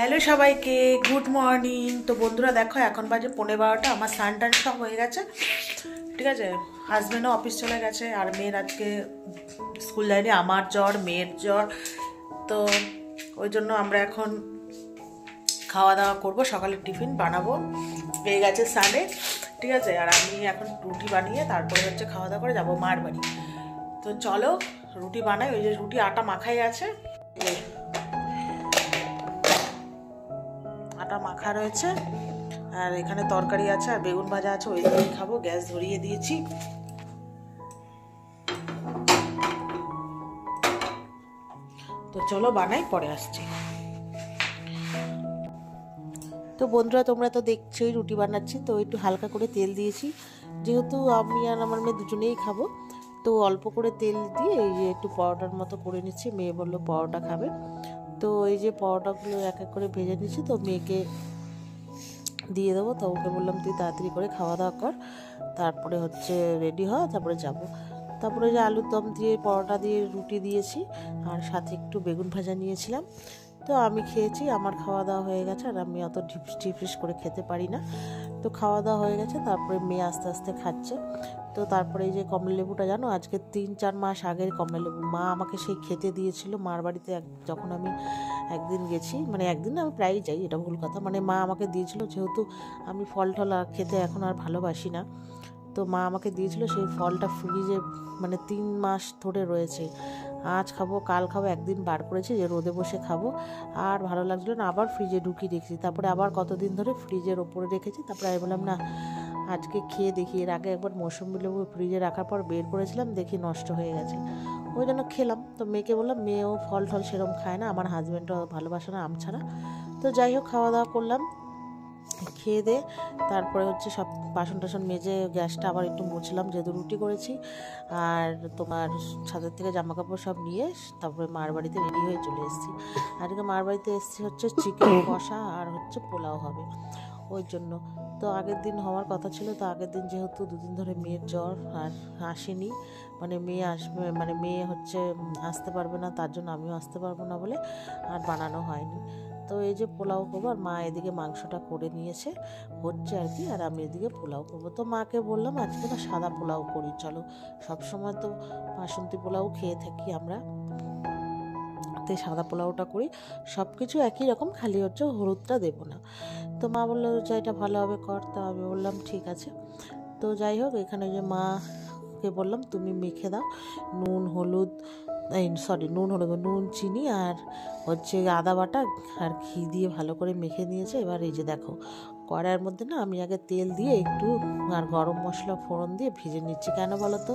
Hello সবাইকে, good morning. তো বন্ধুরা দেখো, এখন বাজে 11:15। আমার স্নান টান সব হয়ে গেছে, ঠিক আছে। হাজব্যান্ডও অফিস চলে গেছে, আর মেয়ের আজকে স্কুল যায়নি। আমার জ্বর, মেয়ের জ্বর, তো ওই জন্য আমরা এখন খাওয়া দাওয়া করবো। সকালে টিফিন বানাবো, পেয়ে গেছে স্নানে, ঠিক আছে। আর আমি এখন রুটি বানিয়ে তারপরে হচ্ছে খাওয়া দাওয়া করে যাবো মার বাড়ি। তো চলো রুটি বানাই। ওই যে রুটি আটা মাখাই আছে, আটা মাখা রয়েছে, আর এখানে তরকারি আছে, আর বেগুন ভাজা আছে, ওই দিয়েই খাবো। গ্যাস ধরিয়ে দিয়েছি। তো চলো বানাই, পরে আসছি। তো বন্ধুরা তোমরা তো দেখছোই রুটি বানাচ্ছি, তো একটু হালকা করে তেল দিয়েছি, যেহেতু আমি আর আমার মেয়ে দুজনেই খাবো। তো অল্প করে তেল দিয়ে এই যে একটু পরোটার মতো করে নিচ্ছি। মেয়ে বললো পরোটা খাবে, তো এই যে পরোটাগুলো এক এক করে ভেজে নিচ্ছি। তো মেয়েকে দিয়ে দেবো। তো ওকে বললাম তুই তাড়াতাড়ি করে খাওয়া দাওয়া কর, তারপরে হচ্ছে রেডি হ, তারপরে যাব। তারপরে যে আলুর দম দিয়ে পরোটা দিয়ে রুটি দিয়েছি, আর সাথে একটু বেগুন ভাজা নিয়েছিলাম। তো আমি খেয়েছি, আমার খাওয়া দাওয়া হয়ে গেছে। আর আমি অত ঢিপঢিস করে খেতে পারি না, তো খাওয়া দাওয়া হয়ে গেছে। তারপরে মেয়ে আস্তে আস্তে খাচ্ছে। তো তারপরে এই যে কমলালেবুটা, জানো আজকে 3-4 মাস আগের কমলালেবু মা আমাকে সেই খেতে দিয়েছিল মার বাড়িতে। যখন আমি একদিন গেছি, মানে একদিন আমি প্রায়ই যাই, এটা ভুল কথা, মানে মা আমাকে দিয়েছিল, যেহেতু আমি ফল টল খেতে এখন আর ভালোবাসি না, তো মা আমাকে দিয়েছিল। সেই ফলটা ফ্রিজে মানে 3 মাস ধরে রয়েছে। আজ খাবো, কাল খাবো, একদিন বার করেছি যে রোদে বসে খাবো, আর ভালো লাগছিলো না, আবার ফ্রিজে ঢুকিয়ে রেখেছি। তারপরে আবার কতদিন ধরে ফ্রিজের ওপরে রেখেছি। তারপরে আমি বললাম না, আজকে খেয়ে দেখি। এর আগে একবার মৌসুমী লেবু ফ্রিজে রাখার পর বের করেছিলাম, দেখি নষ্ট হয়ে গেছে, ওই জন্য খেলাম। তো মেয়েকে বললাম, মেয়েও ফল টল সেরকম খায় না, আমার হাজব্যান্ডও ভালোবাসে না আম ছাড়া। তো যাই হোক, খাওয়া দাওয়া করলাম, খেয়ে দে। তারপরে হচ্ছে সব বাসন টাসন মেজে গ্যাসটা আবার একটু মুছলাম, যেহেতু রুটি করেছি। আর তোমার ছাদের থেকে জামা কাপড় সব নিয়ে তারপরে মার বাড়িতে রেডি হয়ে চলে এসেছি। আজকে মার বাড়িতে এসেছি হচ্ছে চিকেন কষা আর হচ্ছে পোলাও হবে, ওই জন্য। তো আগের দিন হওয়ার কথা ছিল, তো আগের দিন যেহেতু 2 দিন ধরে মেয়ের জ্বর আর আসেনি, মানে মেয়ে আসবে, মানে মেয়ে হচ্ছে আসতে পারবে না, তার জন্য আমিও আসতে পারবো না বলে আর বানানো হয়নি। তো এই যে পোলাও করবো, আর মা এদিকে মাংসটা করে নিয়েছে, হচ্ছে আর কি, আর আমি এদিকে পোলাও করবো। তো মাকে বললাম আজকে না সাদা পোলাও করি, চলো, সবসময় তো বাসন্তী পোলাও খেয়ে থাকি আমরা, তো সাদা পোলাওটা করি। সব কিছু একই রকম, খালি হচ্ছে হলুদটা দেবো না। তো মা বললো যে এটা ভালো হবে কর, তো আমি বললাম ঠিক আছে। তো যাই হোক, এখানে যে মাকে বললাম তুমি মেখে দাও, নুন হলুদ, নুন চিনি আর হচ্ছে আদা বাটা আর ঘি দিয়ে ভালো করে মেখে নিয়েছে। এবার এই যে দেখো, কড়াইয়ের মধ্যে না আমি আগে তেল দিয়ে একটু আর গরম মশলা ফোড়ন দিয়ে ভেজে নিচ্ছি। কেন বলো তো,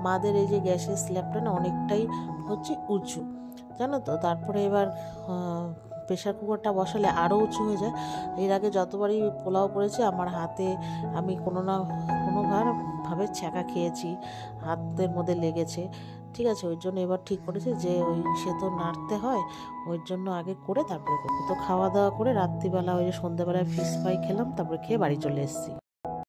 মাদের এই যে গ্যাসের স্ল্যাবটা না অনেকটাই হচ্ছে উঁচু, জানো তো। তারপরে এবার প্রেশার কুকারটা বসালে আরও উঁচু হয়ে যায়। এর আগে যতবারই পোলাও করেছি আমার হাতে আমি কোনো না কোনোভাবে ছ্যাঁকা খেয়েছি, হাতের মধ্যে লেগেছে, ঠিক আছে। ওই জন্য এবার ঠিক করেছি যে ওই সে তো নাড়তে হয়, ওই জন্য আগে করে তারপরে করবো। তো খাওয়া দাওয়া করে রাত্রিবেলা ওই যে সন্ধ্যেবেলায় ফিশ ফ্রাই খেলাম, তারপরে খেয়ে বাড়ি চলে এসেছি।